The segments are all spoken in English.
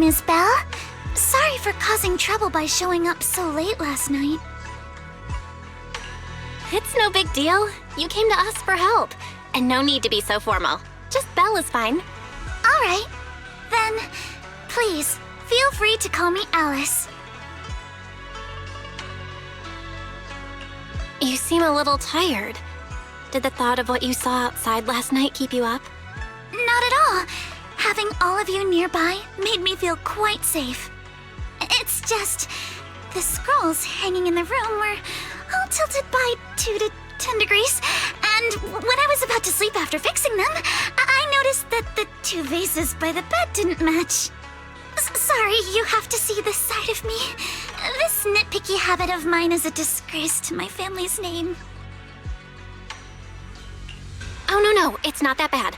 Ms. Bell. Sorry for causing trouble by showing up so late last night. It's no big deal. You came to us for help. And no need to be so formal. Just Belle is fine. Alright. Then, please, feel free to call me Alice. You seem a little tired. Did the thought of what you saw outside last night keep you up? Not at all. Having all of you nearby made me feel quite safe. It's just, the scrolls hanging in the room were all tilted by 2 to 10 degrees, and when I was about to sleep after fixing them, I noticed that the 2 vases by the bed didn't match. Sorry, you have to see this side of me. This nitpicky habit of mine is a disgrace to my family's name. Oh, no, it's not that bad.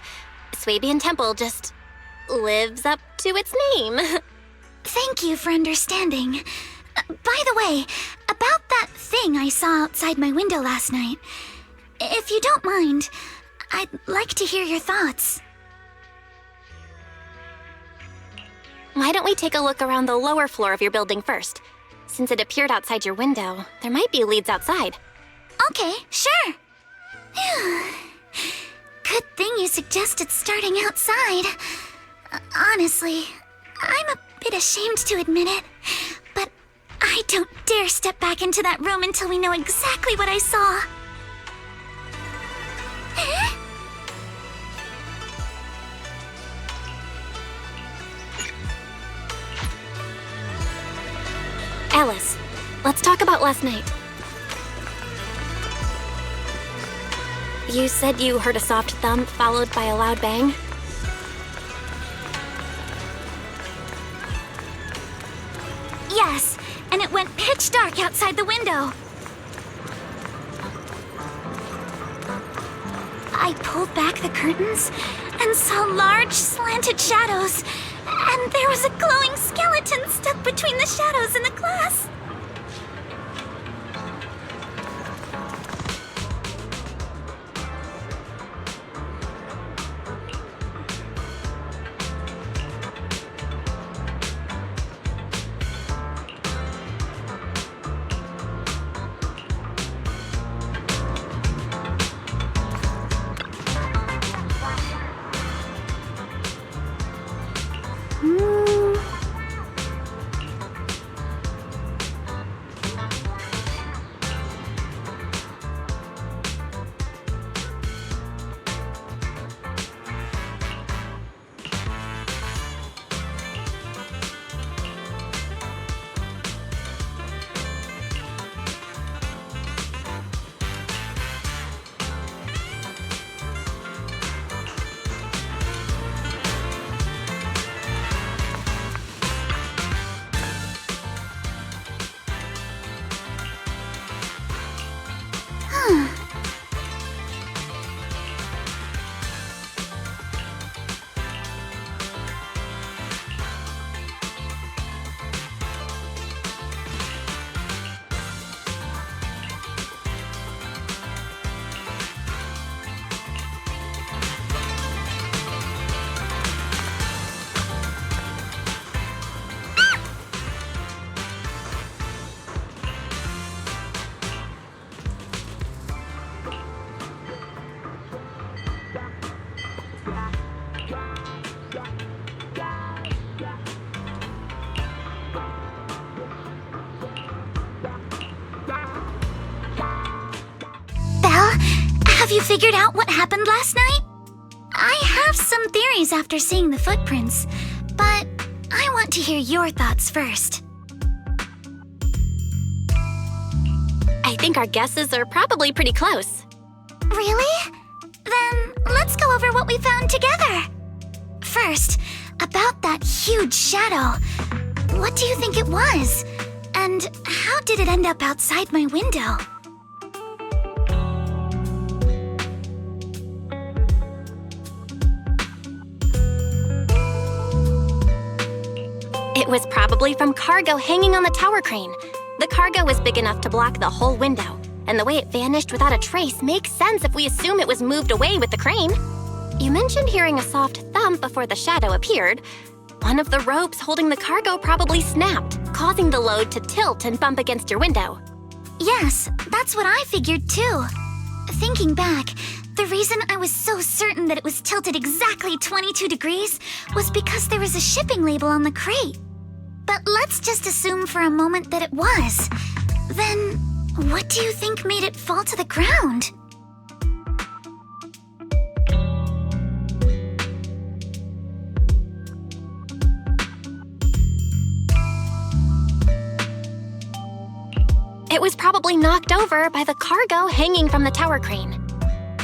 Suibian Temple just lives up to its name. Thank you for understanding. By the way, about that thing I saw outside my window last night, if you don't mind, I'd like to hear your thoughts. Why don't we take a look around the lower floor of your building first? Since it appeared outside your window, there might be leads outside. Okay, sure. Good thing you suggested starting outside. Honestly, I'm a bit ashamed to admit it, but I don't dare step back into that room until we know exactly what I saw. Alice, let's talk about last night. You said you heard a soft thump followed by a loud bang? Yes, and it went pitch dark outside the window. I pulled back the curtains and saw large slanted shadows, and there was a glowing skeleton stuck between the shadows and the glass. Have you figured out what happened last night? I have some theories after seeing the footprints, but I want to hear your thoughts first. I think our guesses are probably pretty close. Really? Then let's go over what we found together. First, about that huge shadow. What do you think it was? And how did it end up outside my window? It was probably from cargo hanging on the tower crane. The cargo was big enough to block the whole window, and the way it vanished without a trace makes sense if we assume it was moved away with the crane. You mentioned hearing a soft thump before the shadow appeared. One of the ropes holding the cargo probably snapped, causing the load to tilt and bump against your window. Yes, that's what I figured too. Thinking back, the reason I was so certain that it was tilted exactly 22 degrees was because there was a shipping label on the crate. But let's just assume for a moment that it was. Then, what do you think made it fall to the ground? It was probably knocked over by the cargo hanging from the tower crane.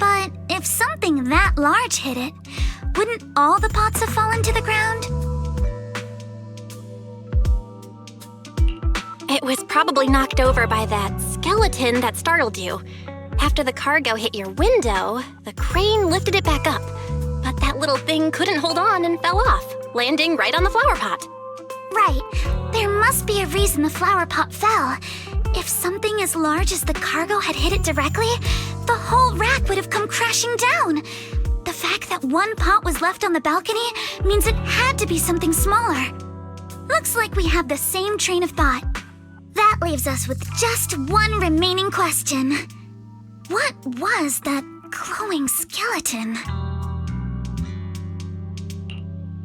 But if something that large hit it, wouldn't all the pots have fallen to the ground? It was probably knocked over by that skeleton that startled you. After the cargo hit your window, the crane lifted it back up. But that little thing couldn't hold on and fell off, landing right on the flower pot. Right. There must be a reason the flower pot fell. If something as large as the cargo had hit it directly, the whole rack would have come crashing down. The fact that one pot was left on the balcony means it had to be something smaller. Looks like we have the same train of thought. That leaves us with just one remaining question. What was that glowing skeleton?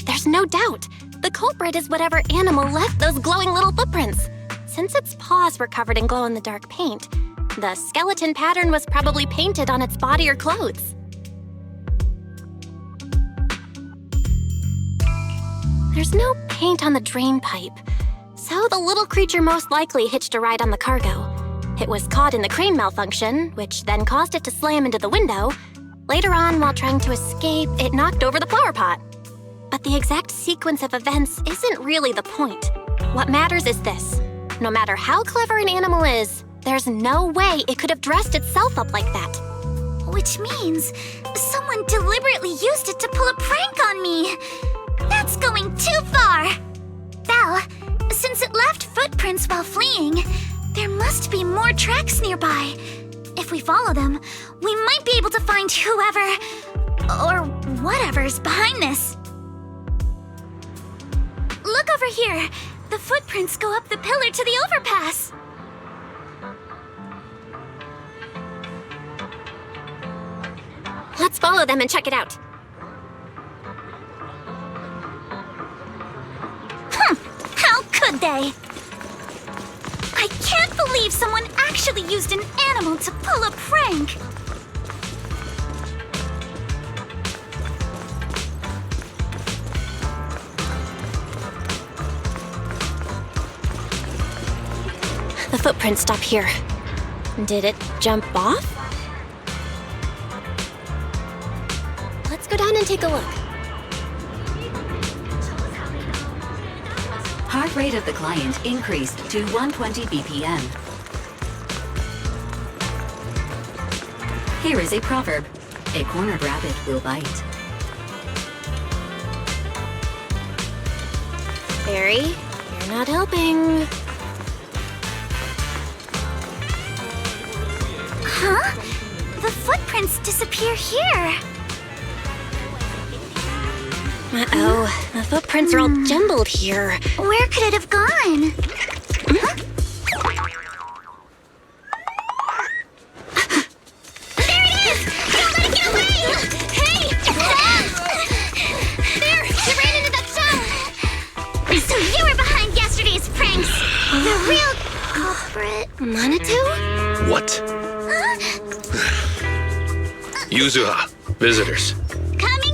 There's no doubt. The culprit is whatever animal left those glowing little footprints. Since its paws were covered in glow-in-the-dark paint, the skeleton pattern was probably painted on its body or clothes. There's no paint on the drain pipe, so the little creature most likely hitched a ride on the cargo. It was caught in the crane malfunction, which then caused it to slam into the window. Later on, while trying to escape, it knocked over the flower pot. But the exact sequence of events isn't really the point. What matters is this. No matter how clever an animal is, there's no way it could have dressed itself up like that. Which means someone deliberately used it to pull a prank on me. That's going too far. Belle, since it left footprints while fleeing, there must be more tracks nearby. If we follow them, we might be able to find whoever or whatever's behind this. Look over here. The footprints go up the pillar to the overpass. Let's follow them and check it out. How could they? I can't believe someone actually used an animal to pull a prank. The footprints stop here. Did it jump off? Let's go down and take a look. Heart rate of the client increased to 120 BPM. Here is a proverb. A cornered rabbit will bite. Barry, you're not helping. Huh? The footprints disappear here. Uh-oh, the footprints are all jumbled here. Where could it have gone? Huh? There it is! Don't let it get away! Hey! There! It ran into that stone! So you were behind yesterday's pranks! The real culprit. Manato? What? Yuzuha, visitors. Coming!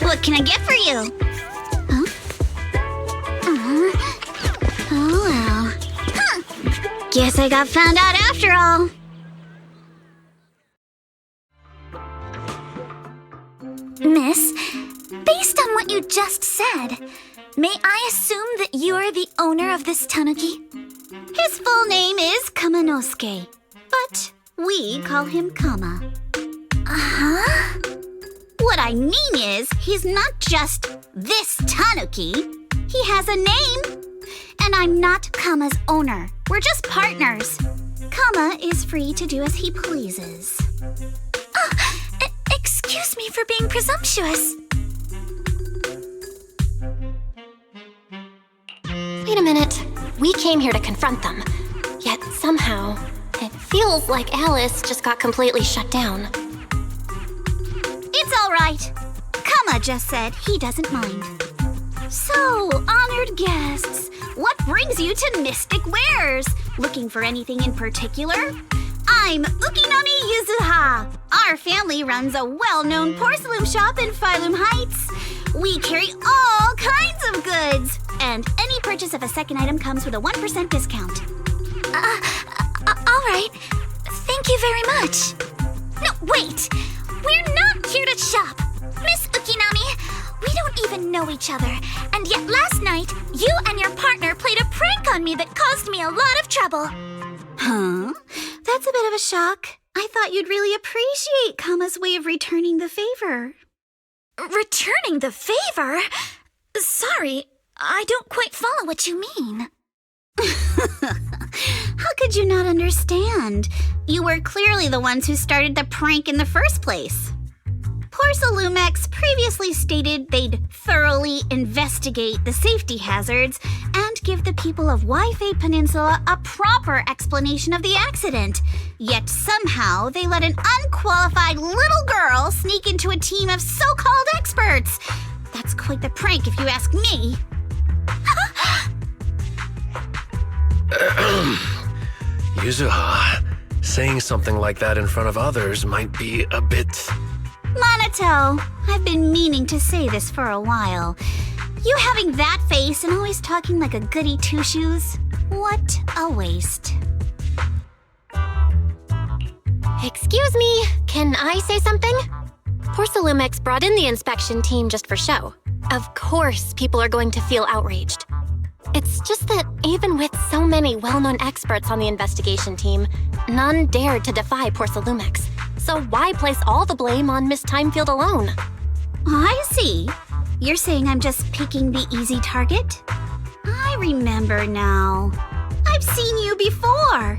What can I get for you? Huh? Oh well. Huh. Guess I got found out after all. Miss, based on what you just said, may I assume that you are the owner of this tanuki? His full name is Kamanosuke, but we call him Kama. Uh-huh? What I mean is, he's not just this tanuki. He has a name. And I'm not Kama's owner. We're just partners. Kama is free to do as he pleases. Excuse excuse me for being presumptuous. Wait a minute. We came here to confront them. Yet somehow, it feels like Alice just got completely shut down. It's all right. Kama just said he doesn't mind. So, honored guests, what brings you to Mystic Wares? Looking for anything in particular? I'm Ukinami Yuzuha. Our family runs a well-known porcelain shop in Phylum Heights. We carry all kinds of goods, and any purchase of a second item comes with a 1% discount. All right. Thank you very much. No, wait. We're not here to shop. Miss Ukinami, we don't even know each other, and yet last night, you and your partner played a prank on me that caused me a lot of trouble. Huh? That's a bit of a shock. I thought you'd really appreciate Kama's way of returning the favor. Returning the favor? Sorry, I don't quite follow what you mean. How could you not understand? You were clearly the ones who started the prank in the first place. Porcelumex previously stated they'd thoroughly investigate the safety hazards and give the people of Waifei Peninsula a proper explanation of the accident. Yet somehow they let an unqualified little girl sneak into a team of so-called experts. That's quite the prank if you ask me. Yuzuha, saying something like that in front of others might be a bit... Manato, I've been meaning to say this for a while. You having that face and always talking like a goody two-shoes? What a waste. Excuse me, can I say something? Porcelumex brought in the inspection team just for show. Of course, people are going to feel outraged. It's just that even with so many well-known experts on the investigation team, none dared to defy Porcelumex. So why place all the blame on Miss Timefield alone? I see. You're saying I'm just picking the easy target? I remember now. I've seen you before.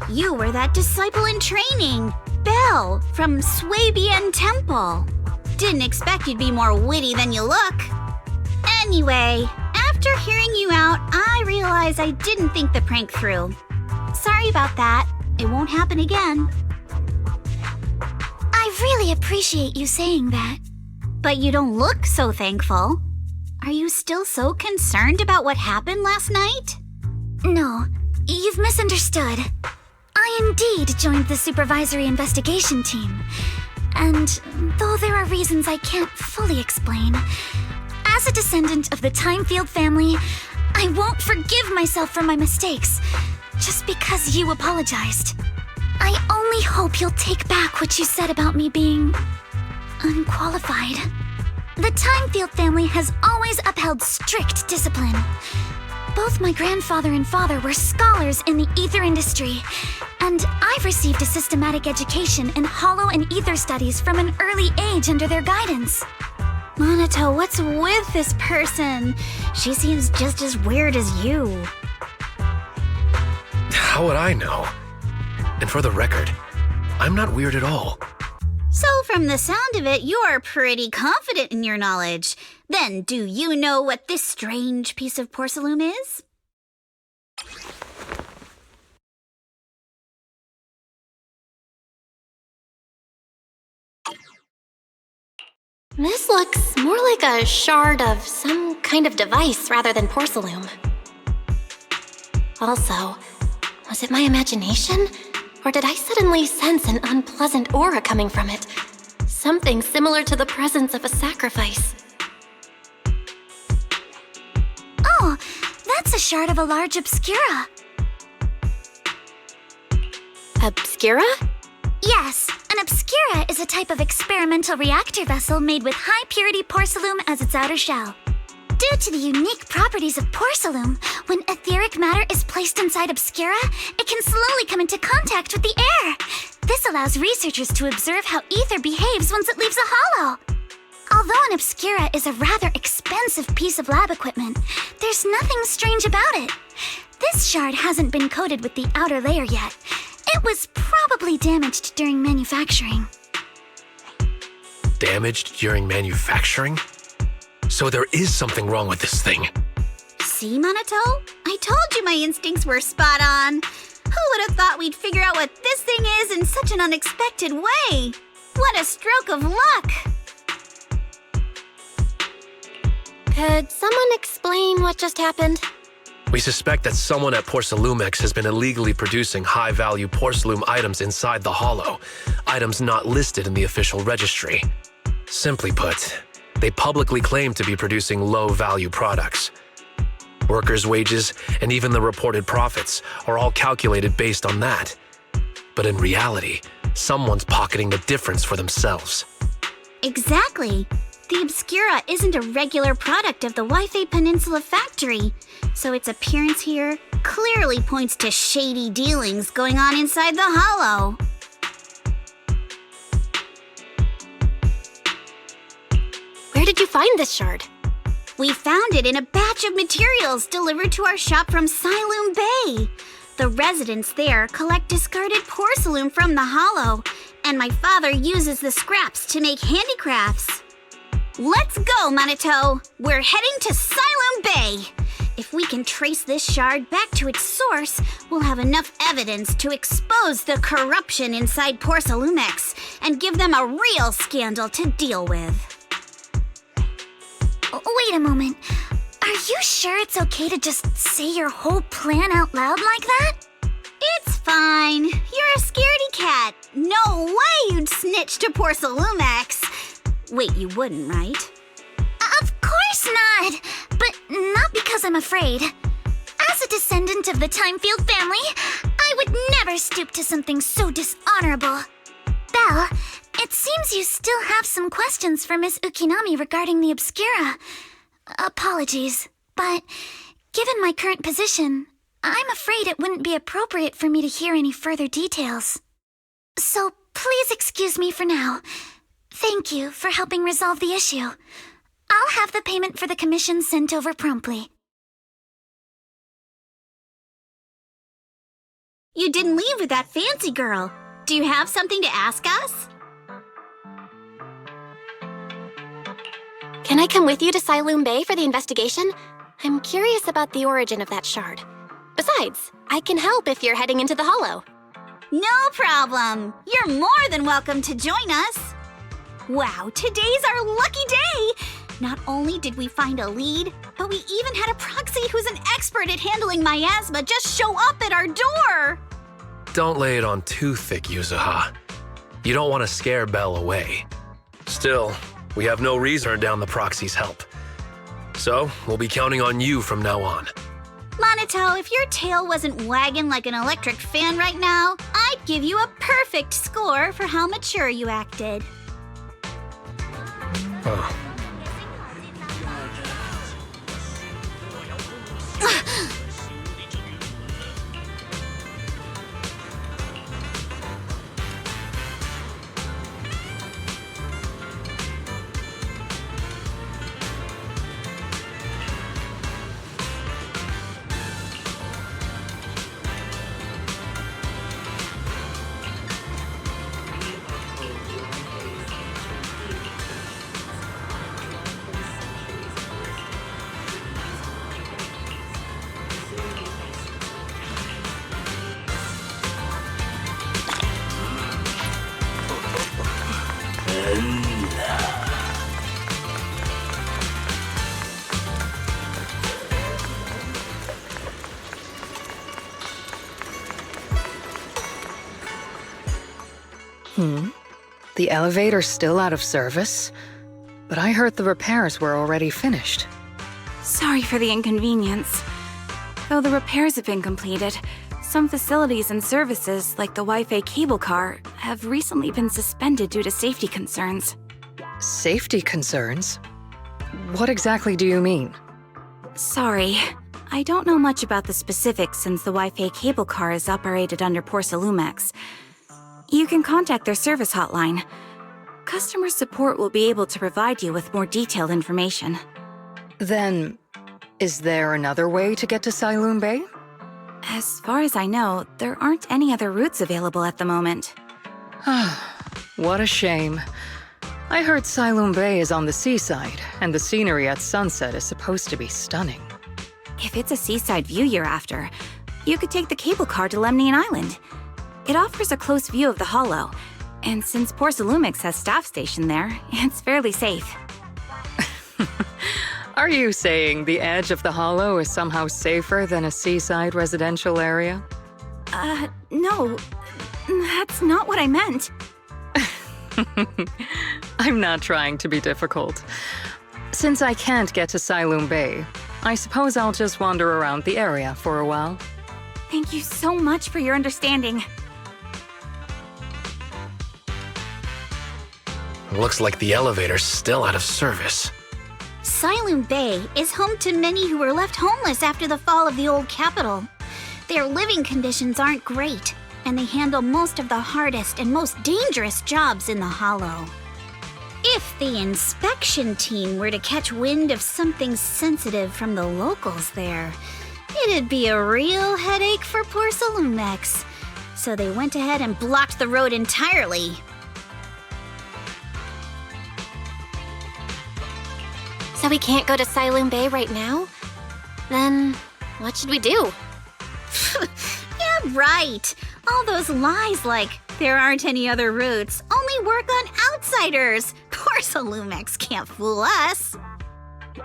You were that disciple in training, Belle, from Suibian Temple. Didn't expect you'd be more witty than you look. Anyway, after hearing you out, I realized I didn't think the prank through. Sorry about that. It won't happen again. I really appreciate you saying that. But you don't look so thankful. Are you still so concerned about what happened last night? No, you've misunderstood. I indeed joined the supervisory investigation team. And though there are reasons I can't fully explain, as a descendant of the Timefield family, I won't forgive myself for my mistakes just because you apologized. I only hope you'll take back what you said about me being unqualified. The Timefield family has always upheld strict discipline. Both my grandfather and father were scholars in the ether industry, and I've received a systematic education in hollow and ether studies from an early age under their guidance. Manato, what's with this person? She seems just as weird as you. How would I know? And for the record, I'm not weird at all. So from the sound of it, you're pretty confident in your knowledge. Then do you know what this strange piece of porcelain is? This looks more like a shard of some kind of device rather than porcelain. Also, was it my imagination? Or did I suddenly sense an unpleasant aura coming from it? Something similar to the presence of a sacrifice. Oh, that's a shard of a large obscura. Obscura? Yes, an obscura is a type of experimental reactor vessel made with high-purity porcelain as its outer shell. Due to the unique properties of porcelain, when etheric matter is placed inside obscura, it can slowly come into contact with the air. This allows researchers to observe how ether behaves once it leaves a hollow. Although an obscura is a rather expensive piece of lab equipment, there's nothing strange about it. This shard hasn't been coated with the outer layer yet. It was probably damaged during manufacturing. damaged during manufacturing? So there is something wrong with this thing. See, Manato? I told you my instincts were spot on. Who would have thought we'd figure out what this thing is in such an unexpected way? What a stroke of luck! Could someone explain what just happened? We suspect that someone at Porcelumex has been illegally producing high-value porcelain items inside the Hollow, items not listed in the official registry. Simply put, they publicly claim to be producing low-value products. Workers' wages and even the reported profits are all calculated based on that. But in reality, someone's pocketing the difference for themselves. Exactly. The Obscura isn't a regular product of the Wi-Fi Peninsula factory, so its appearance here clearly points to shady dealings going on inside the Hollow. Where did you find this shard? We found it in a batch of materials delivered to our shop from Siloom Bay. The residents there collect discarded porcelain from the Hollow, and my father uses the scraps to make handicrafts. Let's go, Manato! We're heading to Siloom Bay! If we can trace this shard back to its source, we'll have enough evidence to expose the corruption inside Porcelumex and give them a real scandal to deal with. Wait a moment. Are you sure it's okay to just say your whole plan out loud like that? It's fine. You're a scaredy cat. No way you'd snitch to Porcelumex. Wait, you wouldn't, right? Of course not! But not because I'm afraid. As a descendant of the Timefield family, I would never stoop to something so dishonorable. Belle, it seems you still have some questions for Miss Ukinami regarding the Obscura. Apologies, but given my current position, I'm afraid it wouldn't be appropriate for me to hear any further details. So please excuse me for now. Thank you for helping resolve the issue. I'll have the payment for the commission sent over promptly. You didn't leave with that fancy girl. Do you have something to ask us? Can I come with you to Siloom Bay for the investigation? I'm curious about the origin of that shard. Besides, I can help if you're heading into the Hollow. No problem. You're more than welcome to join us. Wow, today's our lucky day! Not only did we find a lead, but we even had a proxy who's an expert at handling miasma just show up at our door! Don't lay it on too thick, Yuzuha. You don't want to scare Belle away. Still, we have no reason to turn down the proxy's help. So, we'll be counting on you from now on. Manato, if your tail wasn't wagging like an electric fan right now, I'd give you a perfect score for how mature you acted. Oh. The elevator's still out of service? But I heard the repairs were already finished. Sorry for the inconvenience. Though the repairs have been completed, some facilities and services, like the Wi-Fi cable car, have recently been suspended due to safety concerns. Safety concerns? What exactly do you mean? Sorry, I don't know much about the specifics since the Wi-Fi cable car is operated under Porcelumex. You can contact their service hotline. Customer support will be able to provide you with more detailed information. Then, is there another way to get to Siloom Bay? As far as I know, there aren't any other routes available at the moment. What a shame. I heard Siloam Bay is on the seaside, and the scenery at sunset is supposed to be stunning. If it's a seaside view you're after, you could take the cable car to Lemnian Island. It offers a close view of the hollow, and since Porcelumix has staff stationed there, it's fairly safe. Are you saying the edge of the hollow is somehow safer than a seaside residential area? No. That's not what I meant. I'm not trying to be difficult. Since I can't get to Siloam Bay, I suppose I'll just wander around the area for a while. Thank you so much for your understanding. Looks like the elevator's still out of service. Siloam Bay is home to many who were left homeless after the fall of the old capital. Their living conditions aren't great, and they handle most of the hardest and most dangerous jobs in the Hollow. If the inspection team were to catch wind of something sensitive from the locals there, it'd be a real headache for Porcelumix. So they went ahead and blocked the road entirely. So we can't go to Siloam Bay right now? Then what should we do? Yeah, right. All those lies like, there aren't any other routes, only work on outsiders. Porcelumix can't fool us.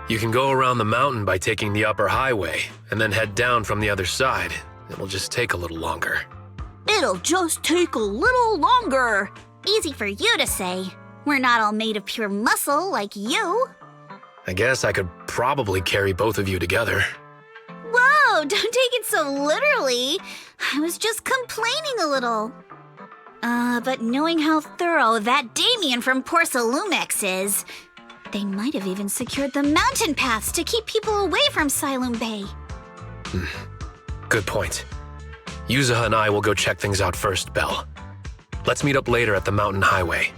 You can go around the mountain by taking the upper highway, and then head down from the other side. It'll just take a little longer. It'll just take a little longer. Easy for you to say. We're not all made of pure muscle like you. I guess I could probably carry both of you together. Whoa, don't take it so literally. I was just complaining a little. But knowing how thorough that Damien from Porcelumix is, they might have even secured the mountain paths to keep people away from Siloam Bay. Good point. Yuzuha and I will go check things out first, Belle. Let's meet up later at the mountain highway.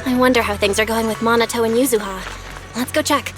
I wonder how things are going with Manato and Yuzuha. Let's go check.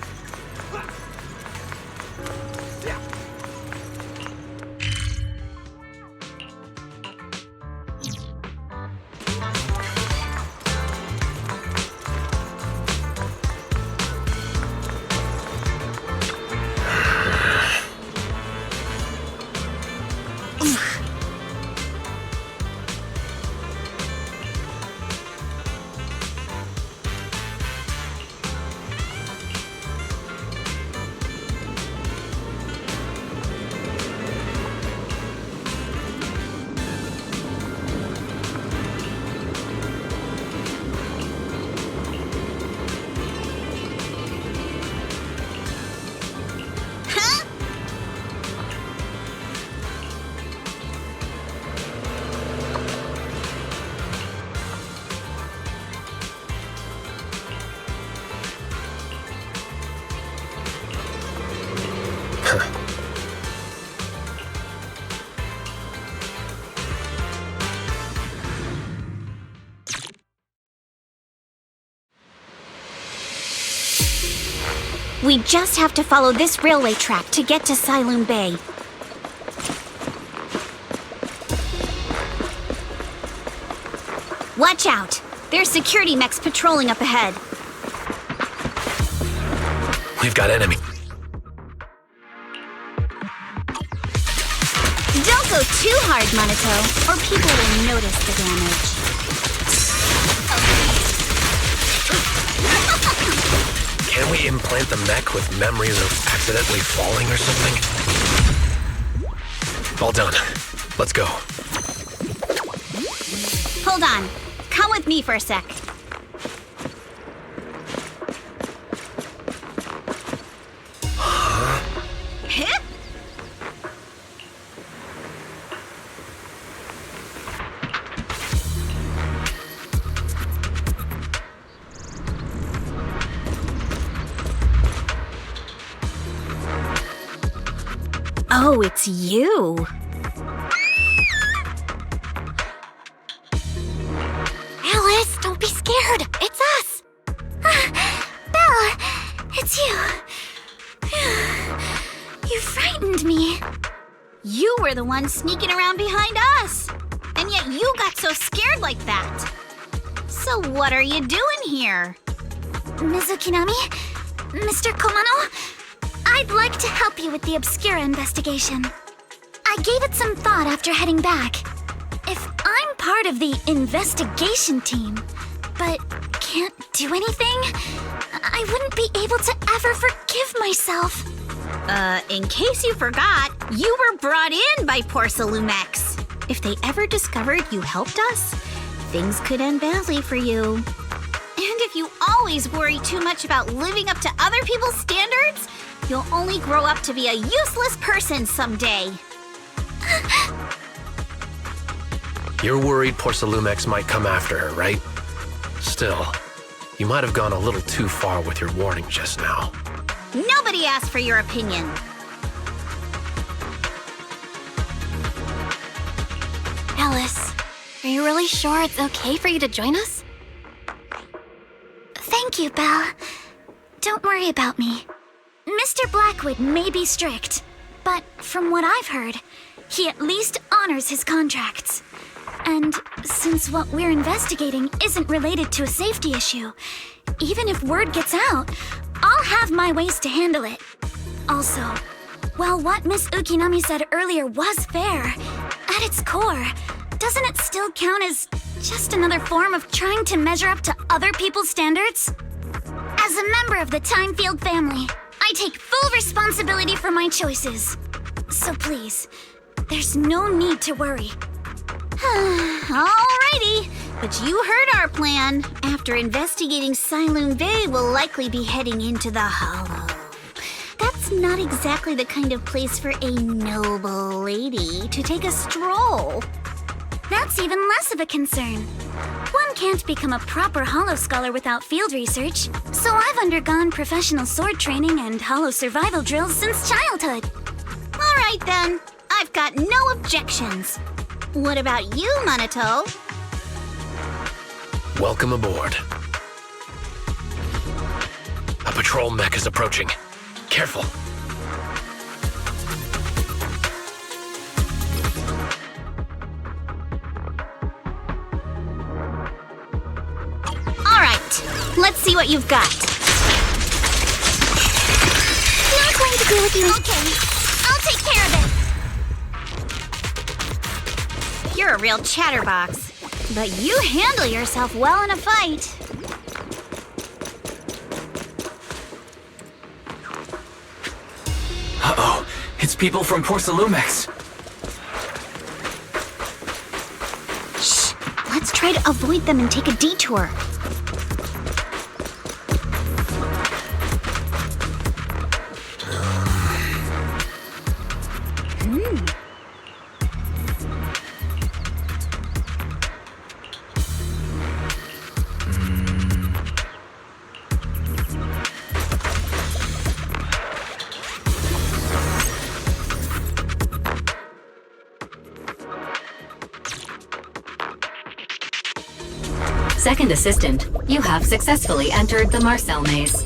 We just have to follow this railway track to get to Siloam Bay. Watch out! There's security mechs patrolling up ahead. We've got enemy. Don't go too hard, Manato, or people will notice the damage. Can we implant the mech with memories of accidentally falling or something? All done. Let's go. Hold on. Come with me for a sec. Oh, it's you. Alice, don't be scared. It's us. Belle, it's you. You frightened me. You were the one sneaking around behind us. And yet you got so scared like that. So what are you doing here? Mizukinami? Mr. Komano? I'd like to help you with the Obscura investigation. I gave it some thought after heading back. If I'm part of the investigation team, but can't do anything, I wouldn't be able to ever forgive myself. In case you forgot, you were brought in by Porcelumex. If they ever discovered you helped us, things could end badly for you. And if you always worry too much about living up to other people's standards, you'll only grow up to be a useless person someday. You're worried Porcelumex might come after her, right? Still, you might have gone a little too far with your warning just now. Nobody asked for your opinion. Alice, are you really sure it's okay for you to join us? Thank you, Belle. Don't worry about me. Mr. Blackwood may be strict, but from what I've heard, he at least honors his contracts. And since what we're investigating isn't related to a safety issue, even if word gets out, I'll have my ways to handle it. Also, while what Miss Ukinami said earlier was fair, at its core, doesn't it still count as just another form of trying to measure up to other people's standards? As a member of the Timefield family, I take full responsibility for my choices. So please, there's no need to worry. Alrighty, but you heard our plan. After investigating Sailoon Bay, we'll likely be heading into the Hollow. That's not exactly the kind of place for a noble lady to take a stroll. That's even less of a concern. One can't become a proper Hollow scholar without field research, so I've undergone professional sword training and Hollow survival drills since childhood. Alright then, I've got no objections. What about you, Manato? Welcome aboard. A patrol mech is approaching. Careful. Alright, let's see what you've got. Not going to deal with you. Okay, I'll take care of it. You're a real chatterbox, but you handle yourself well in a fight. Uh-oh, it's people from Porcelumex. Shh, let's try to avoid them and take a detour. Second assistant, you have successfully entered the Marcel maze.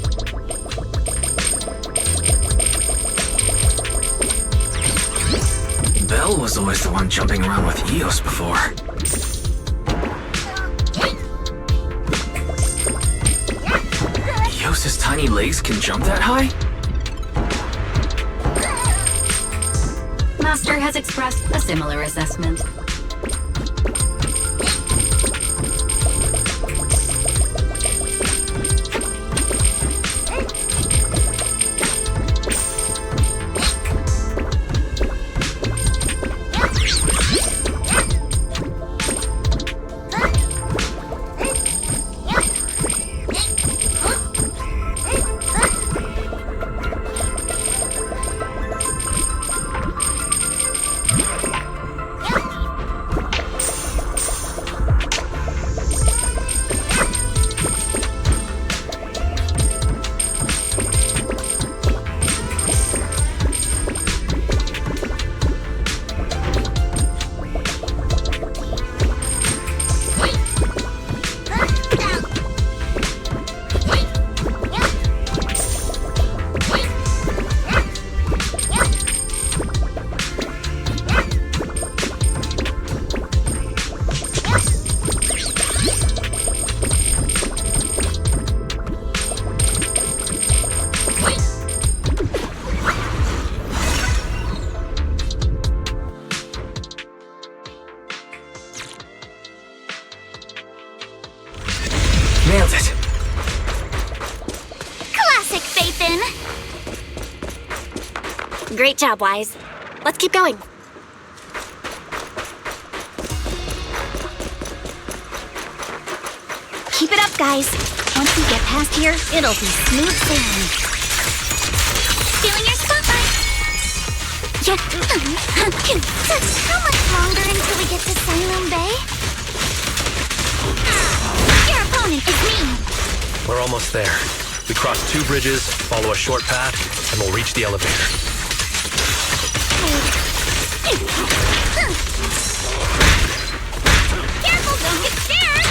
Belle was always the one jumping around with Eos before. Eos's tiny legs can jump that high? Master has expressed a similar assessment. Great job, Wise. Let's keep going. Keep it up, guys. Once we get past here, it'll be smooth sailing. Feeling your spotlight. Yeah. How much longer until we get to Silum Bay? Your opponent is me. We're almost there. We cross 2 bridges, follow a short path, and we'll reach the elevator. Careful, don't get scared.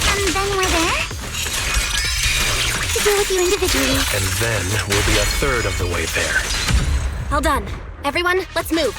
And then we're there. To deal with you individually. And then we'll be a third of the way there. All done. Everyone, let's move.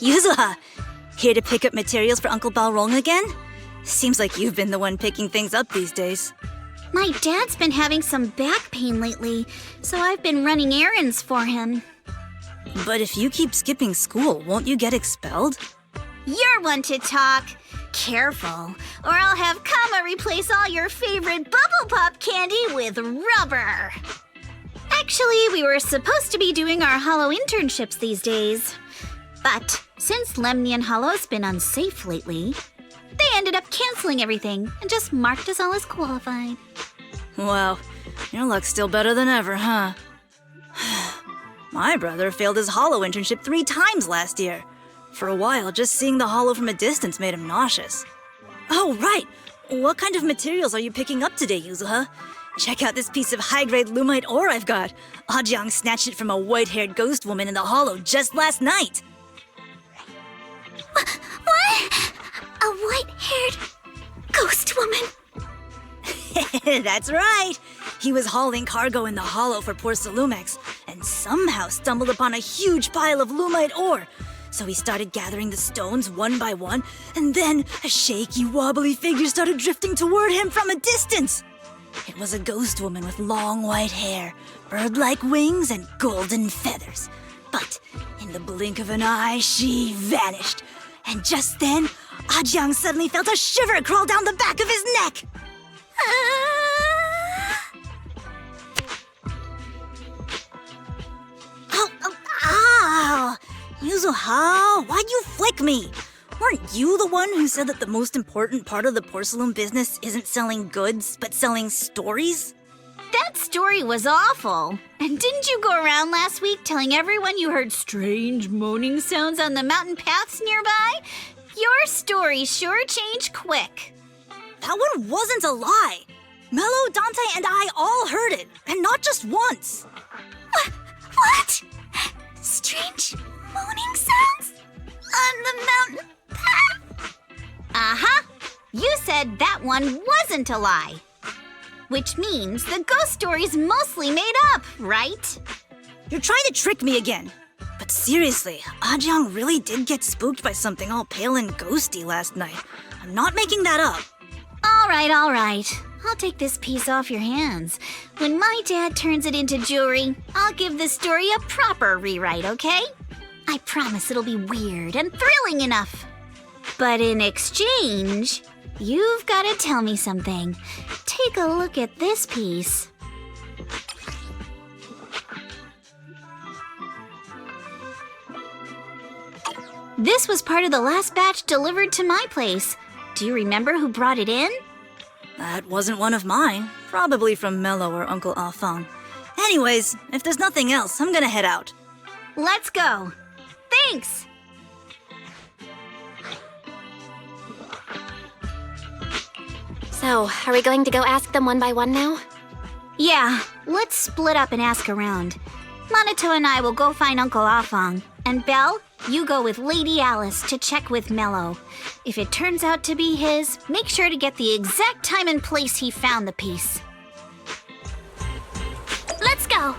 Yuzuha, here to pick up materials for Uncle Balrong again? Seems like you've been the one picking things up these days. My dad's been having some back pain lately, so I've been running errands for him. But if you keep skipping school, won't you get expelled? You're one to talk. Careful, or I'll have Kama replace all your favorite Bubble Pop candy with rubber. Actually, we were supposed to be doing our Hollow internships these days. But since Lemnian Hollow's been unsafe lately, they ended up canceling everything and just marked us all as qualified. Wow, your luck's still better than ever, huh? My brother failed his Hollow internship 3 times last year. For a while, just seeing the Hollow from a distance made him nauseous. Oh, right! What kind of materials are you picking up today, Yuzuha? Check out this piece of high-grade lumite ore I've got. Ajang snatched it from a white-haired ghost woman in the Hollow just last night. What? A white-haired ghost woman? That's right. He was hauling cargo in the Hollow for poor Salumex, and somehow stumbled upon a huge pile of lumite ore. So he started gathering the stones one by one, and then a shaky, wobbly figure started drifting toward him from a distance. It was a ghost woman with long white hair, bird-like wings, and golden feathers. But in the blink of an eye, she vanished. And just then, Ajang suddenly felt a shiver crawl down the back of his neck. Ow! Yuzuha, why'd you flick me? Weren't you the one who said that the most important part of the porcelain business isn't selling goods, but selling stories? That story was awful. And didn't you go around last week telling everyone you heard strange moaning sounds on the mountain paths nearby? Your story sure changed quick. That one wasn't a lie. Mello, Dante, and I all heard it, and not just once. What? Strange moaning sounds? On the mountain path? Uh-huh. You said that one wasn't a lie. Which means the ghost story's mostly made up, right? You're trying to trick me again. But seriously, Ajang really did get spooked by something all pale and ghosty last night. I'm not making that up. All right. I'll take this piece off your hands. When my dad turns it into jewelry, I'll give the story a proper rewrite, okay? I promise it'll be weird and thrilling enough. But in exchange, you've got to tell me something. Take a look at this piece. This was part of the last batch delivered to my place. Do you remember who brought it in? That wasn't one of mine. Probably from Mello or Uncle Afang. Anyways, if there's nothing else, I'm gonna head out. Let's go. Thanks! So, are we going to go ask them one by one now? Yeah, let's split up and ask around. Manato and I will go find Uncle Afong. And Belle, you go with Lady Alice to check with Mello. If it turns out to be his, make sure to get the exact time and place he found the piece. Let's go.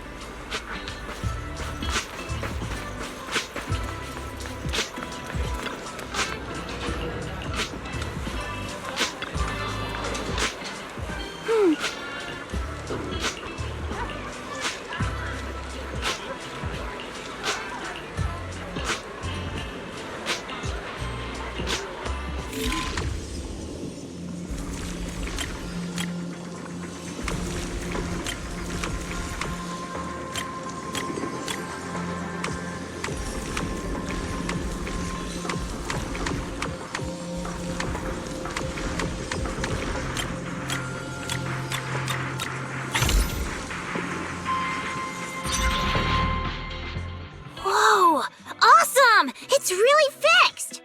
Whoa! Awesome! It's really fixed!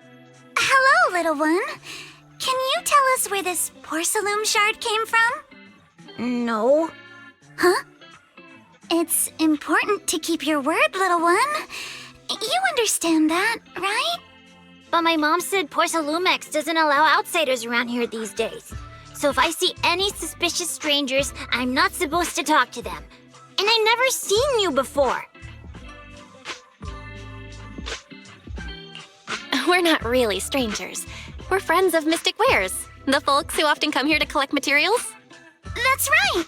Hello, little one. Can you tell us where this porcelain shard came from? No. Huh? It's important to keep your word, little one. You understand that, right? But my mom said Porcelumex doesn't allow outsiders around here these days. So if I see any suspicious strangers, I'm not supposed to talk to them. And I never seen you before. We're not really strangers. We're friends of Mystic Wares, the folks who often come here to collect materials. That's right!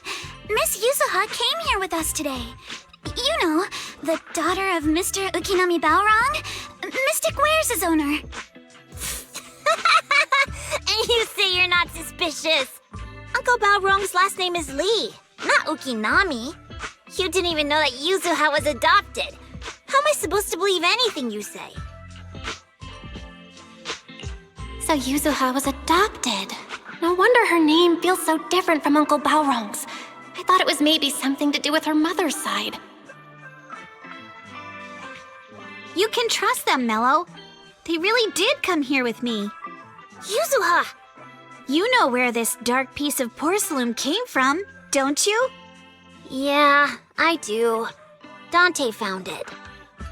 Miss Yuzuha came here with us today. You know, the daughter of Mr. Ukinami Balrong, Mystic Wares' owner. And you say you're not suspicious. Uncle Balrong's last name is Lee, not Ukinami. You didn't even know that Yuzuha was adopted. How am I supposed to believe anything you say? So Yuzuha was adopted. No wonder her name feels so different from Uncle Balrong's. I thought it was maybe something to do with her mother's side. You can trust them, Mello. They really did come here with me. Yuzuha! You know where this dark piece of porcelain came from, don't you? Yeah, I do. Dante found it.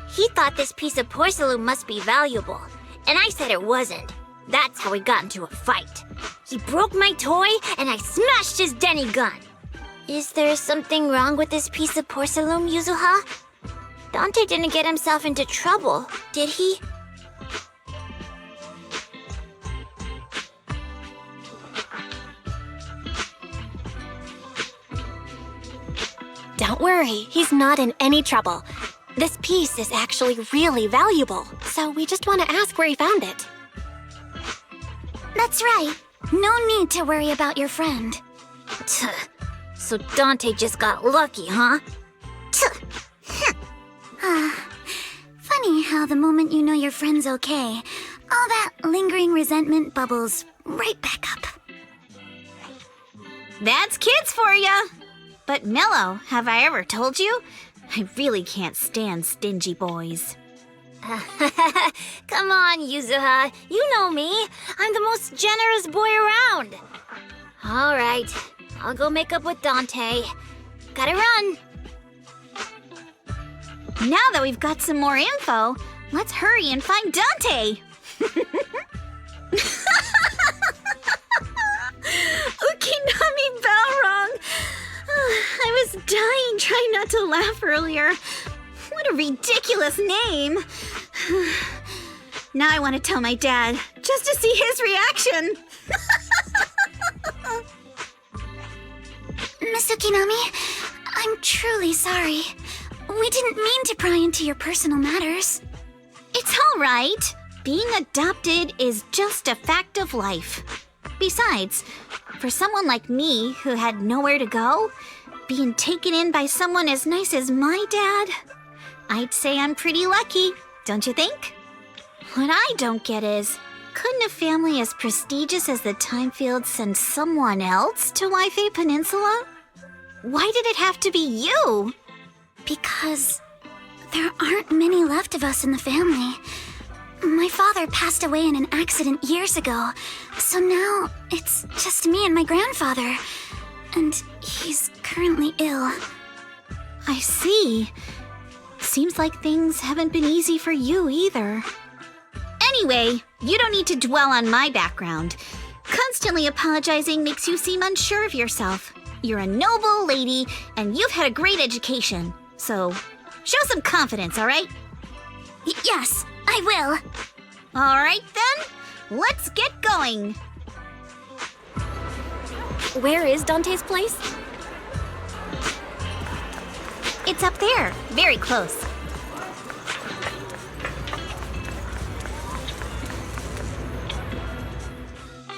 He thought this piece of porcelain must be valuable, and I said it wasn't. That's how we got into a fight. He broke my toy, and I smashed his Denny gun. Is there something wrong with this piece of porcelain, Yuzuha? Dante didn't get himself into trouble, did he? Don't worry, he's not in any trouble. This piece is actually really valuable, so we just want to ask where he found it. That's right. No need to worry about your friend. So Dante just got lucky, huh? Funny how the moment you know your friend's okay, all that lingering resentment bubbles right back up. That's kids for ya! But Mello, have I ever told you? I really can't stand stingy boys. Come on, Yuzuha. You know me. I'm the most generous boy around. All right. I'll go make up with Dante. Gotta run. Now that we've got some more info, let's hurry and find Dante. Ukinami Balrong. I was dying trying not to laugh earlier. What a ridiculous name. Now I want to tell my dad, just to see his reaction. Miss Ukinami, I'm truly sorry. We didn't mean to pry into your personal matters. It's all right. Being adopted is just a fact of life. Besides, for someone like me who had nowhere to go, being taken in by someone as nice as my dad, I'd say I'm pretty lucky, don't you think? What I don't get is, couldn't a family as prestigious as the Timefields send someone else to Waifei Peninsula? Why did it have to be you? Because there aren't many left of us in the family. My father passed away in an accident years ago, so now it's just me and my grandfather. And he's currently ill. I see. seems like things haven't been easy for you either. Anyway, you don't need to dwell on my background. Constantly apologizing makes you seem unsure of yourself. You're a noble lady, and you've had a great education. So, show some confidence, alright? Yes, I will. Alright then, let's get going. Where is Dante's place? It's up there, very close.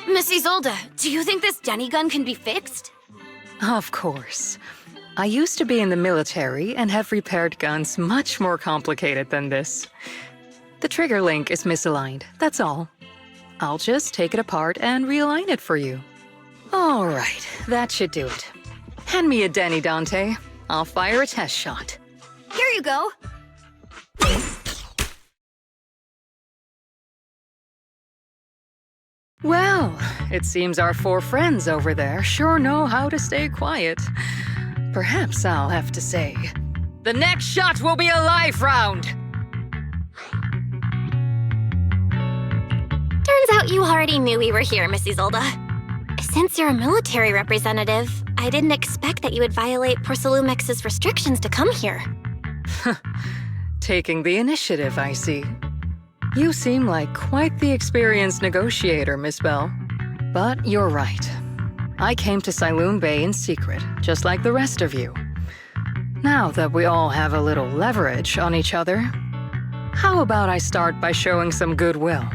Miss Isolde, do you think this Denny gun can be fixed? Of course. I used to be in the military and have repaired guns much more complicated than this. The trigger link is misaligned, that's all. I'll just take it apart and realign it for you. All right, that should do it. Hand me a Denny, Dante. I'll fire a test shot. Here you go. Well, it seems our 4 friends over there sure know how to stay quiet. Perhaps I'll have to say, the next shot will be a live round! Turns out you already knew we were here, Miss Isolde. Since you're a military representative, I didn't expect that you would violate Porcelumex's restrictions to come here. Taking the initiative, I see. You seem like quite the experienced negotiator, Miss Bell. But you're right. I came to Sailoon Bay in secret, just like the rest of you. Now that we all have a little leverage on each other, how about I start by showing some goodwill?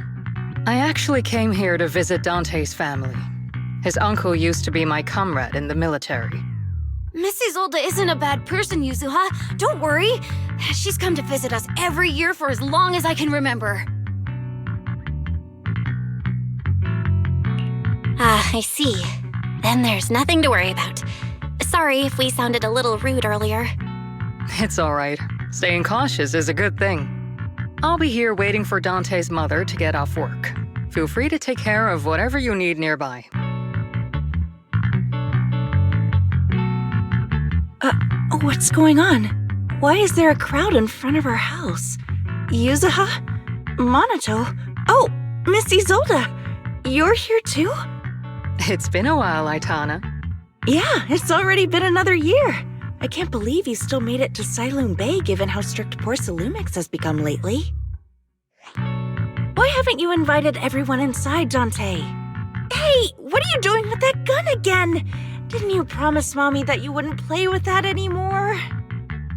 I actually came here to visit Dante's family. His uncle used to be my comrade in the military. Miss Isolde isn't a bad person, Yuzuha. Don't worry. She's come to visit us every year for as long as I can remember. Ah, I see. Then there's nothing to worry about. Sorry if we sounded a little rude earlier. It's all right. Staying cautious is a good thing. I'll be here waiting for Dante's mother to get off work. Feel free to take care of whatever you need nearby. What's going on? Why is there a crowd in front of our house? Yuzuha? Manato? Oh, Miss Isolde! You're here too? It's been a while, Aitana. Yeah, it's already been another year. I can't believe you still made it to Sailoon Bay given how strict Porcelumix has become lately. Why haven't you invited everyone inside, Dante? Hey, what are you doing with that gun again? Didn't you promise Mommy that you wouldn't play with that anymore?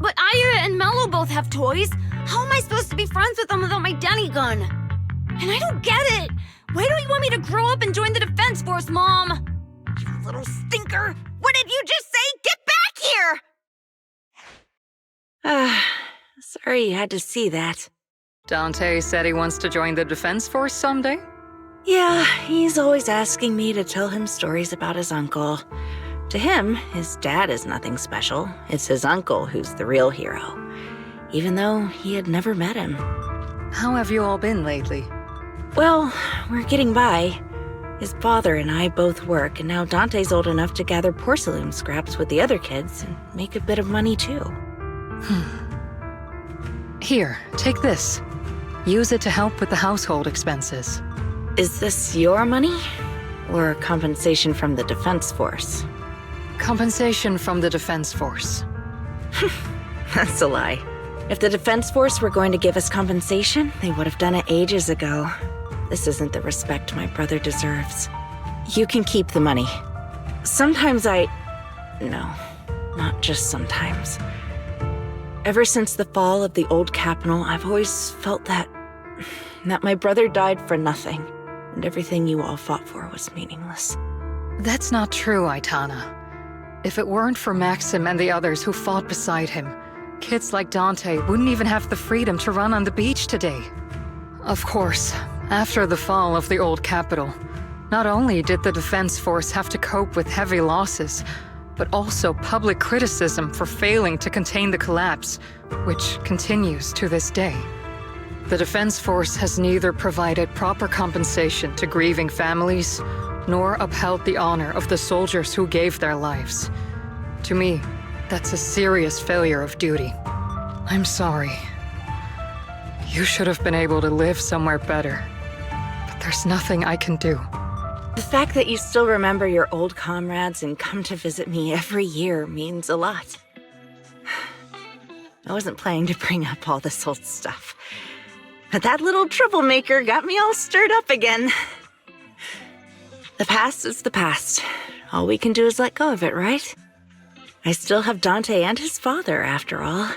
But Ira and Mello both have toys. How am I supposed to be friends with them without my Denny gun? And I don't get it. Why don't you want me to grow up and join the Defense Force, Mom? You little stinker. What did you just say? Get back here! Sorry you had to see that. Dante said he wants to join the Defense Force someday? Yeah, he's always asking me to tell him stories about his uncle. To him, his dad is nothing special. It's his uncle who's the real hero, even though he had never met him. How have you all been lately? Well, we're getting by. His father and I both work, and now Dante's old enough to gather porcelain scraps with the other kids and make a bit of money too. Here, take this. Use it to help with the household expenses. Is this your money? Or compensation from the Defense Force? Compensation from the Defense Force. That's a lie. If the Defense Force were going to give us compensation, they would have done it ages ago. This isn't the respect my brother deserves. You can keep the money. Sometimes No, not just sometimes. Ever since the fall of the old capital, I've always felt that my brother died for nothing, and everything you all fought for was meaningless. That's not true, Aitana. If it weren't for Maxim and the others who fought beside him, kids like Dante wouldn't even have the freedom to run on the beach today. Of course, after the fall of the old capital, not only did the Defense Force have to cope with heavy losses, but also public criticism for failing to contain the collapse, which continues to this day. The Defense Force has neither provided proper compensation to grieving families, nor upheld the honor of the soldiers who gave their lives. To me, that's a serious failure of duty. I'm sorry. You should have been able to live somewhere better. But there's nothing I can do. The fact that you still remember your old comrades and come to visit me every year means a lot. I wasn't planning to bring up all this old stuff, but that little troublemaker got me all stirred up again. The past is the past. All we can do is let go of it, right? I still have Dante and his father, after all.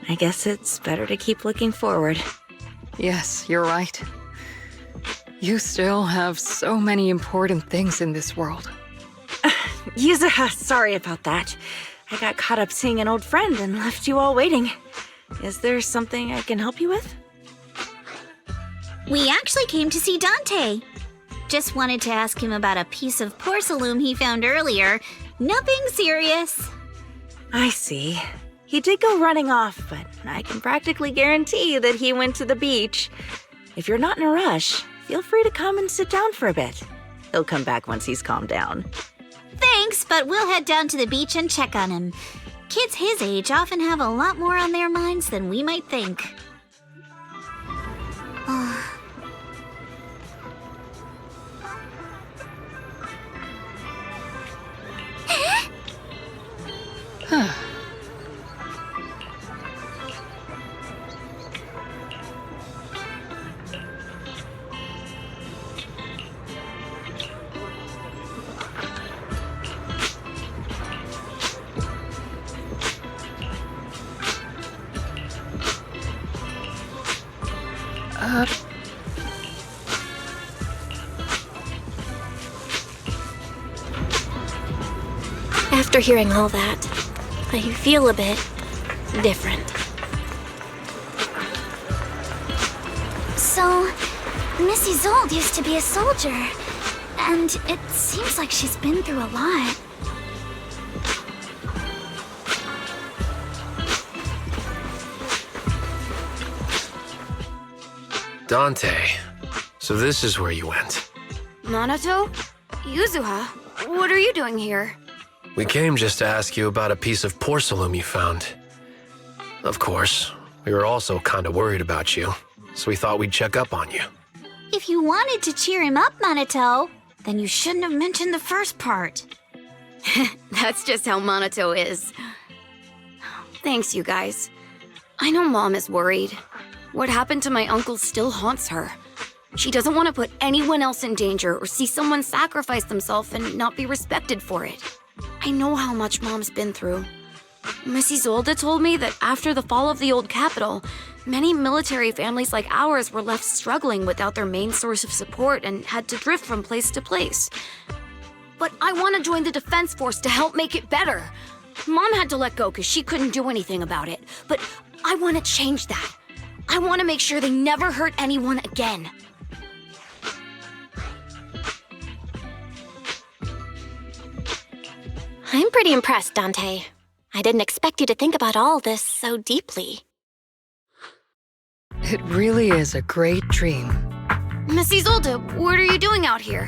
I guess it's better to keep looking forward. Yes, you're right. You still have so many important things in this world. Yuzuha, sorry about that. I got caught up seeing an old friend and left you all waiting. Is there something I can help you with? We actually came to see Dante. Just wanted to ask him about a piece of porcelain he found earlier. Nothing serious. I see. He did go running off, but I can practically guarantee that he went to the beach. If you're not in a rush, feel free to come and sit down for a bit. He'll come back once he's calmed down. Thanks, but we'll head down to the beach and check on him. Kids his age often have a lot more on their minds than we might think. After hearing all that, I feel a bit different. So, Miss Isolde used to be a soldier, and it seems like she's been through a lot. Dante, so this is where you went. Manato? Yuzuha? What are you doing here? We came just to ask you about a piece of porcelain you found. Of course, we were also kinda worried about you, so we thought we'd check up on you. If you wanted to cheer him up, Manato, then you shouldn't have mentioned the first part. That's just how Manato is. Thanks, you guys. I know Mom is worried. What happened to my uncle still haunts her. She doesn't want to put anyone else in danger or see someone sacrifice themselves and not be respected for it. I know how much Mom's been through. Miss Isolde told me that after the fall of the old capital, many military families like ours were left struggling without their main source of support and had to drift from place to place. But I want to join the defense force to help make it better. Mom had to let go because she couldn't do anything about it. But I want to change that. I want to make sure they never hurt anyone again. I'm pretty impressed, Dante. I didn't expect you to think about all this so deeply. It really is a great dream. Miss Isolde, what are you doing out here?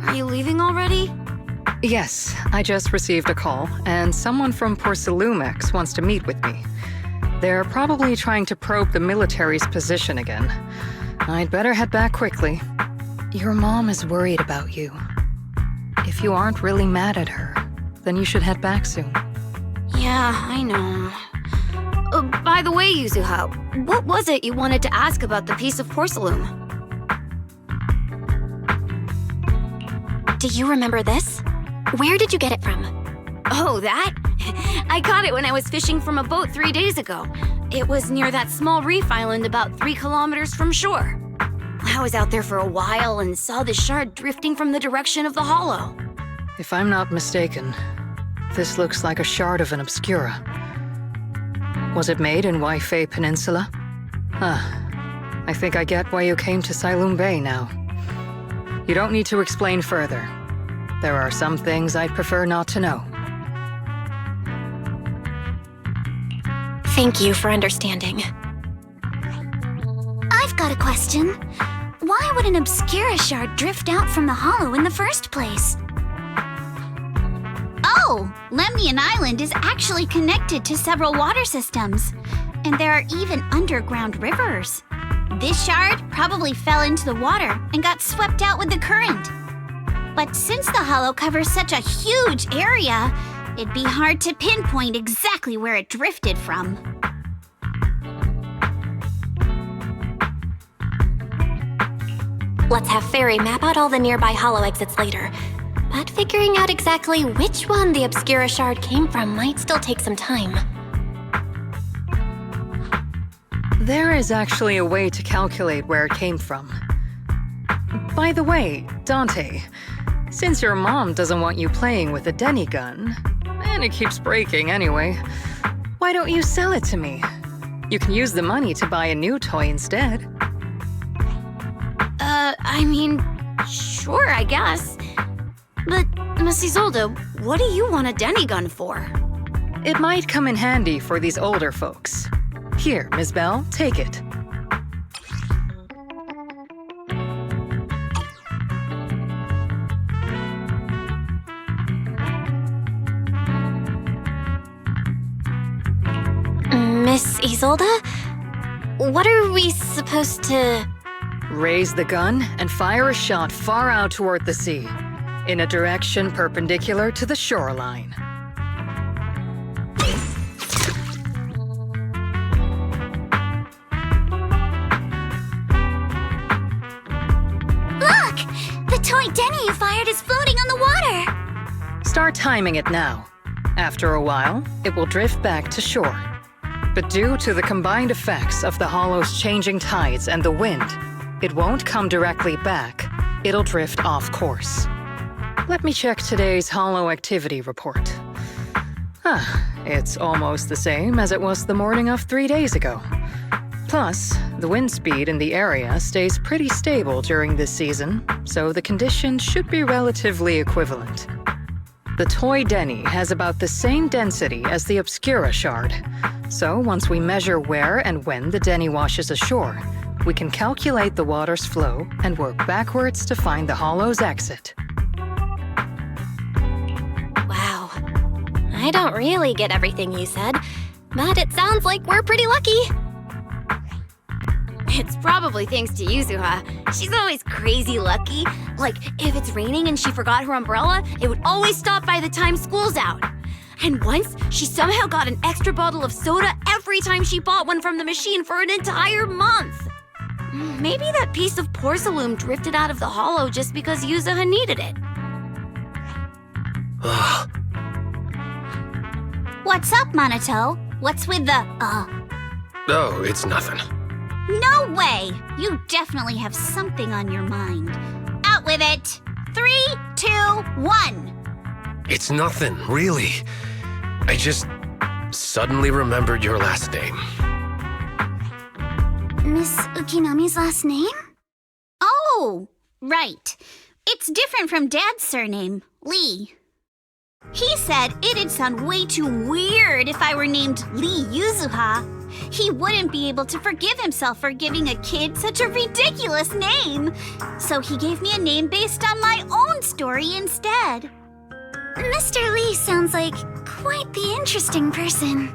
Are you leaving already? Yes, I just received a call, and someone from Porcelumex wants to meet with me. They're probably trying to probe the military's position again. I'd better head back quickly. Your mom is worried about you. If you aren't really mad at her, then you should head back soon. Yeah, I know. By the way, Yuzuha, what was it you wanted to ask about the piece of porcelain? Do you remember this? Where did you get it from? Oh, that? I caught it when I was fishing from a boat 3 days ago. It was near that small reef island about 3 kilometers from shore. I was out there for a while and saw the shard drifting from the direction of the hollow. If I'm not mistaken, this looks like a shard of an Obscura. Was it made in Waifei Peninsula? I think I get why you came to Silum Bay now. You don't need to explain further. There are some things I'd prefer not to know. Thank you for understanding. I've got a question. Why would an Obscura shard drift out from the hollow in the first place? Oh, Lemnian Island is actually connected to several water systems. And there are even underground rivers. This shard probably fell into the water and got swept out with the current. But since the hollow covers such a huge area, it'd be hard to pinpoint exactly where it drifted from. Let's have Fairy map out all the nearby hollow exits later. But figuring out exactly which one the Obscura shard came from might still take some time. There is actually a way to calculate where it came from. By the way, Dante, since your mom doesn't want you playing with a Denny gun, and it keeps breaking anyway, why don't you sell it to me? You can use the money to buy a new toy instead. Sure, I guess. But, Miss Isolde, what do you want a Denny gun for? It might come in handy for these older folks. Here, Ms. Bell, take it. Miss Isolde? What are we supposed to... Raise the gun and fire a shot far out toward the sea, in a direction perpendicular to the shoreline. Look! The toy Denny you fired is floating on the water! Start timing it now. After a while, it will drift back to shore. But due to the combined effects of the hollow's changing tides and the wind, it won't come directly back. It'll drift off course. Let me check today's hollow activity report. It's almost the same as it was the morning of 3 days ago. Plus, the wind speed in the area stays pretty stable during this season, so the conditions should be relatively equivalent. The toy Denny has about the same density as the Obscura shard, so once we measure where and when the Denny washes ashore, we can calculate the water's flow and work backwards to find the hollow's exit. Wow. I don't really get everything you said, but it sounds like we're pretty lucky. It's probably thanks to Yuzuha. She's always crazy lucky. Like, if it's raining and she forgot her umbrella, it would always stop by the time school's out. And once, she somehow got an extra bottle of soda every time she bought one from the machine for an entire month. Maybe that piece of porcelain drifted out of the hollow just because Yuzuha needed it. What's up, Manato? What's with the, Oh, it's nothing. No way! You definitely have something on your mind. Out with it! 3, 2, 1! It's nothing, really. I just suddenly remembered your last name. Miss Ukinami's last name? Oh, right. It's different from Dad's surname, Lee. He said it'd sound way too weird if I were named Lee Yuzuha. He wouldn't be able to forgive himself for giving a kid such a ridiculous name. So he gave me a name based on my own story instead. Mr. Lee sounds like quite the interesting person.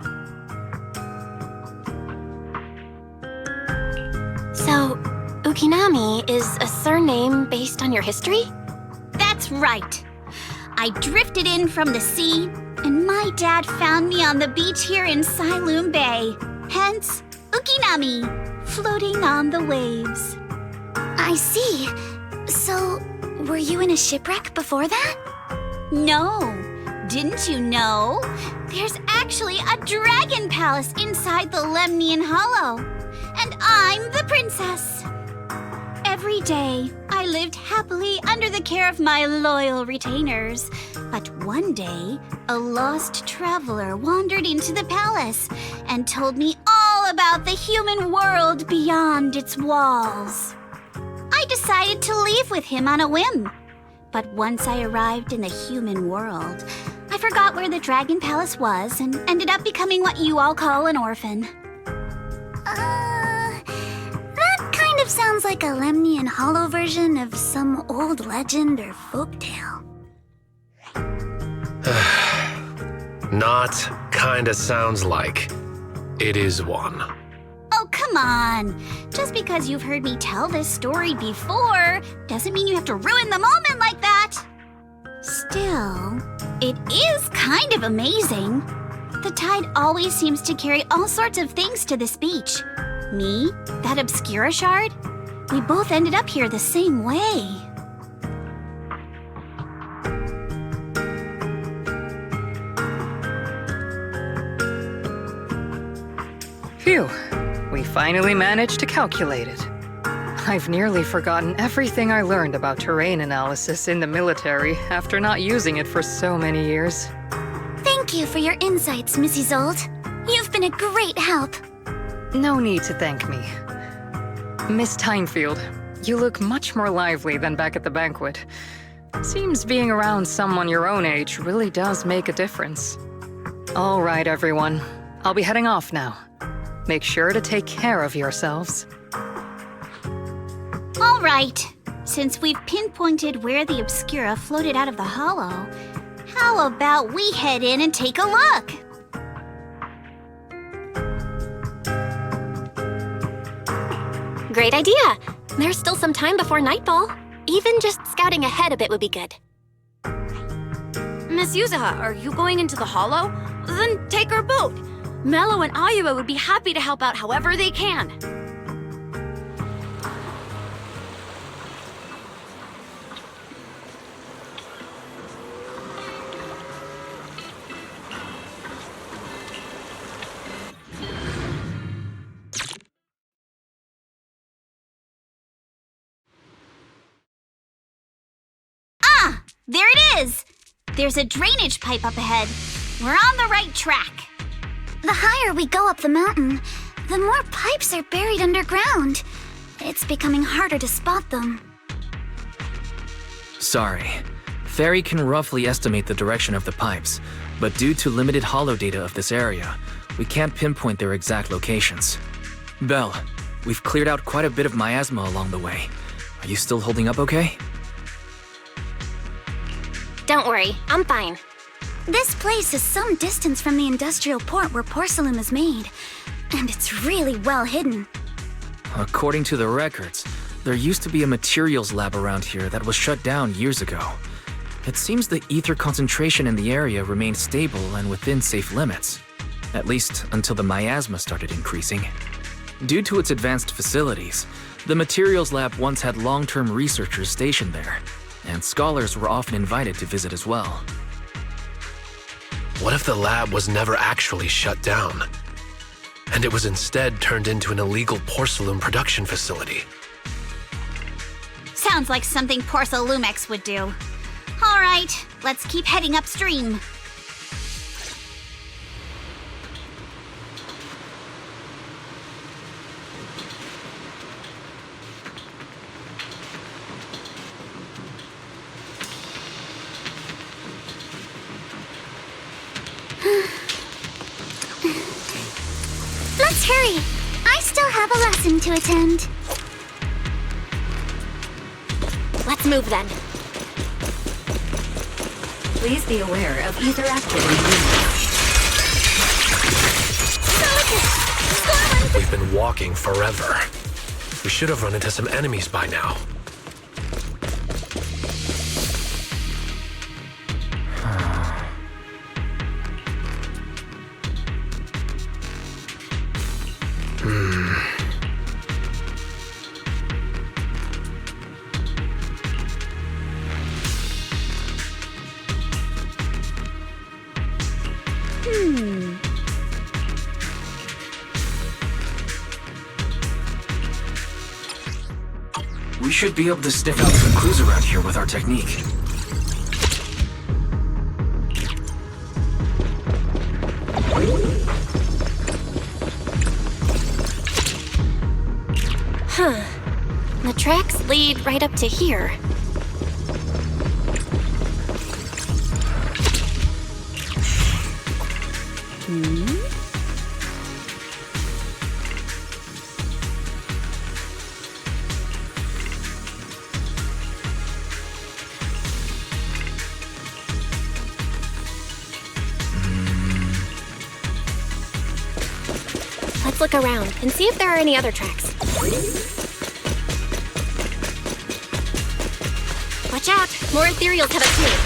So, Ukinami is a surname based on your history? That's right. I drifted in from the sea, and my dad found me on the beach here in Sailoon Bay. Hence, Ukinami, floating on the waves. I see. So, were you in a shipwreck before that? No. Didn't you know? There's actually a dragon palace inside the Lemnian Hollow. And I'm the princess. Every day, I lived happily under the care of my loyal retainers. But one day, a lost traveler wandered into the palace and told me all about the human world beyond its walls. I decided to leave with him on a whim. But once I arrived in the human world, I forgot where the Dragon Palace was and ended up becoming what you all call an orphan. That kind of sounds like a Lemnian Hollow version of some old legend or folktale. Not kinda sounds like. It is one. Oh, come on. Just because you've heard me tell this story before doesn't mean you have to ruin the moment like that. Still, it is kind of amazing. The tide always seems to carry all sorts of things to this beach. Me, that Obscura shard, we both ended up here the same way. Phew, we finally managed to calculate it. I've nearly forgotten everything I learned about terrain analysis in the military after not using it for so many years. Thank you for your insights, Mrs. Zold. You've been a great help. No need to thank me. Miss Timefield, you look much more lively than back at the banquet. Seems being around someone your own age really does make a difference. All right, everyone. I'll be heading off now. Make sure to take care of yourselves. All right. Since we've pinpointed where the Obscura floated out of the hollow, how about we head in and take a look? Great idea. There's still some time before nightfall. Even just scouting ahead a bit would be good. Miss Yuzuha, are you going into the hollow? Then take our boat. Mello and Ayuba would be happy to help out however they can. There it is! There's a drainage pipe up ahead. We're on the right track. The higher we go up the mountain, the more pipes are buried underground. It's becoming harder to spot them. Sorry. Fairy can roughly estimate the direction of the pipes, but due to limited holo data of this area, we can't pinpoint their exact locations. Belle, we've cleared out quite a bit of miasma along the way. Are you still holding up okay? Don't worry, I'm fine. This place is some distance from the industrial port where porcelain is made, and it's really well hidden. According to the records, there used to be a materials lab around here that was shut down years ago. It seems the ether concentration in the area remained stable and within safe limits, at least until the miasma started increasing. Due to its advanced facilities, the materials lab once had long-term researchers stationed there, and scholars were often invited to visit as well. What if the lab was never actually shut down, and it was instead turned into an illegal porcelain production facility? Sounds like something Porcelumex would do. All right, let's keep heading upstream. Let's hurry. I still have a lesson to attend. Let's move then. Please be aware of ether activity. We've been walking forever. We should have run into some enemies by now. We should be able to sniff out some clues around here with our technique. Huh. The tracks lead right up to here. Let's look around and see if there are any other tracks. Watch out! More ethereals have appeared.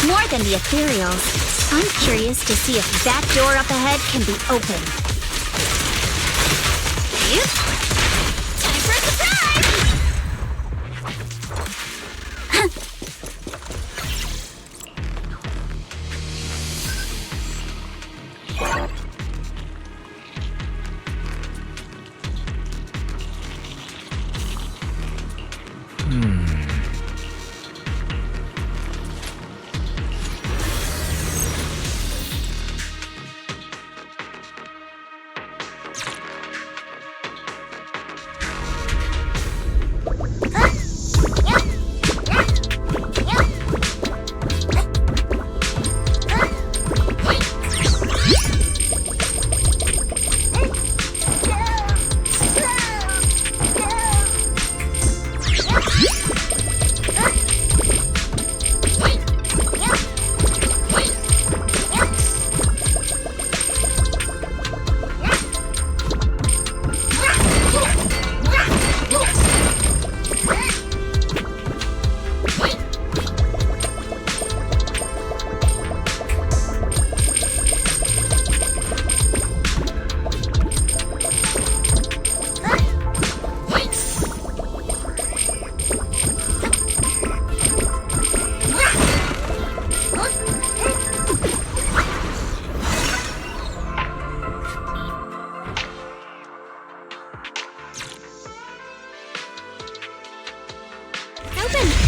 More than the ethereals, I'm curious to see if that door up ahead can be opened. Yep. Time for a surprise!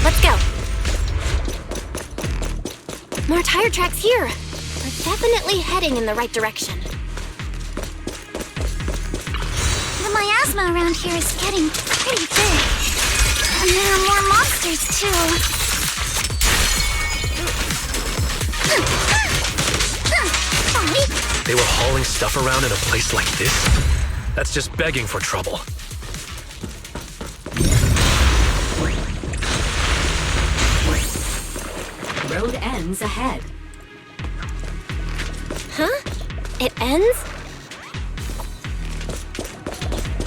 Let's go. More tire tracks here. We're definitely heading in the right direction. The miasma around here is getting pretty big. And there are more monsters, too. They were hauling stuff around in a place like this? That's just begging for trouble. Road ends ahead. Huh? It ends?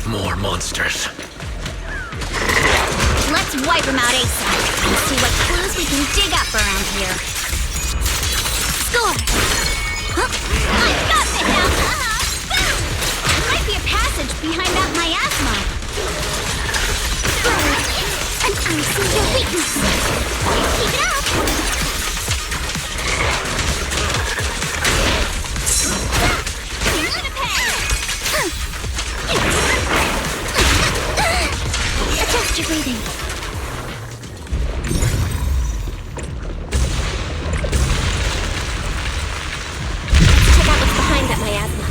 More monsters. Let's wipe them out ASAP and see what clues we can dig up around here. Score! Huh? I got this now! Boom! There might be a passage behind that miasma. And I see your weakness. Keep it up! Adjust your breathing. Check out what's behind that miasma.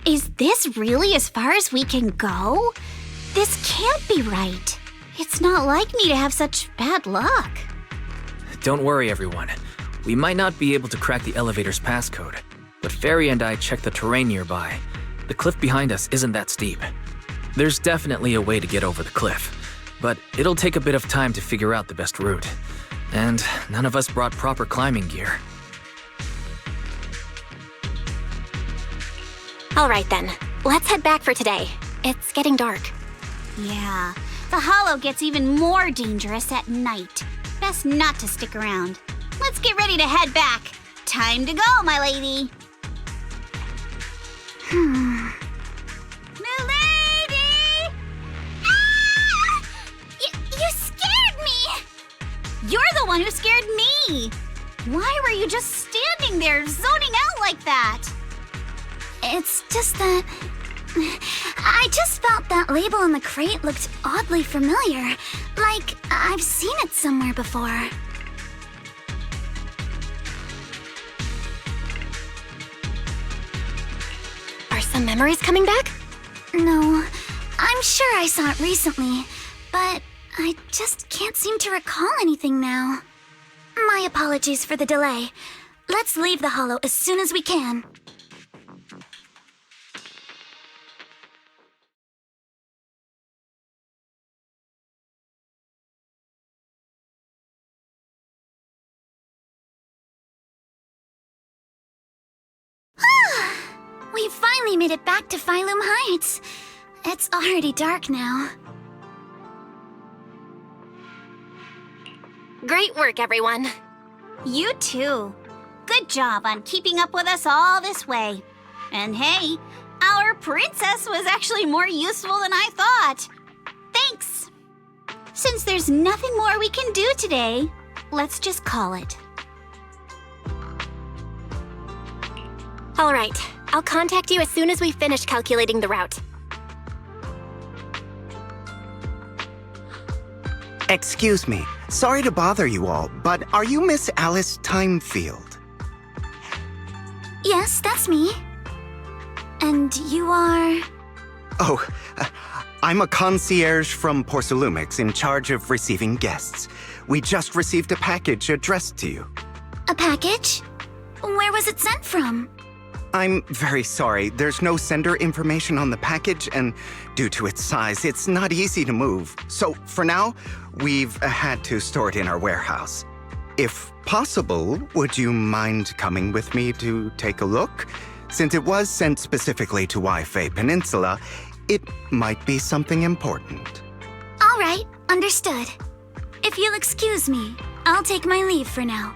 Is this really as far as we can go? This can't be right. It's not like me to have such bad luck. Don't worry, everyone. We might not be able to crack the elevator's passcode, but Fairy and I checked the terrain nearby. The cliff behind us isn't that steep. There's definitely a way to get over the cliff, but it'll take a bit of time to figure out the best route. And none of us brought proper climbing gear. All right then, let's head back for today. It's getting dark. Yeah, the hollow gets even more dangerous at night. Best not to stick around. Let's get ready to head back. Time to go, my lady. Milady! Ah! You scared me! one who scared me. Why were you just standing there, zoning out like that? It's just that... I just felt that label on the crate looked oddly familiar. Like, I've seen it somewhere before. Are some memories coming back? No, I'm sure I saw it recently, but I just can't seem to recall anything now. My apologies for the delay. Let's leave the hollow as soon as we can. We finally made it back to Phylum Heights. It's already dark now. Great work, everyone. You too. Good job on keeping up with us all this way. And hey, our princess was actually more useful than I thought. Thanks. Since there's nothing more we can do today, let's just call it. All right, I'll contact you as soon as we finish calculating the route. Excuse me. Sorry to bother you all, but are you Miss Alice Timefield? Yes, that's me. And you are... Oh, I'm a concierge from Porcelumix in charge of receiving guests. We just received a package addressed to you. A package? Where was it sent from? I'm very sorry. There's no sender information on the package, and due to its size, it's not easy to move. So, for now, we've had to store it in our warehouse. If possible, would you mind coming with me to take a look? Since it was sent specifically to Waifei Peninsula, it might be something important. All right, understood. If you'll excuse me, I'll take my leave for now.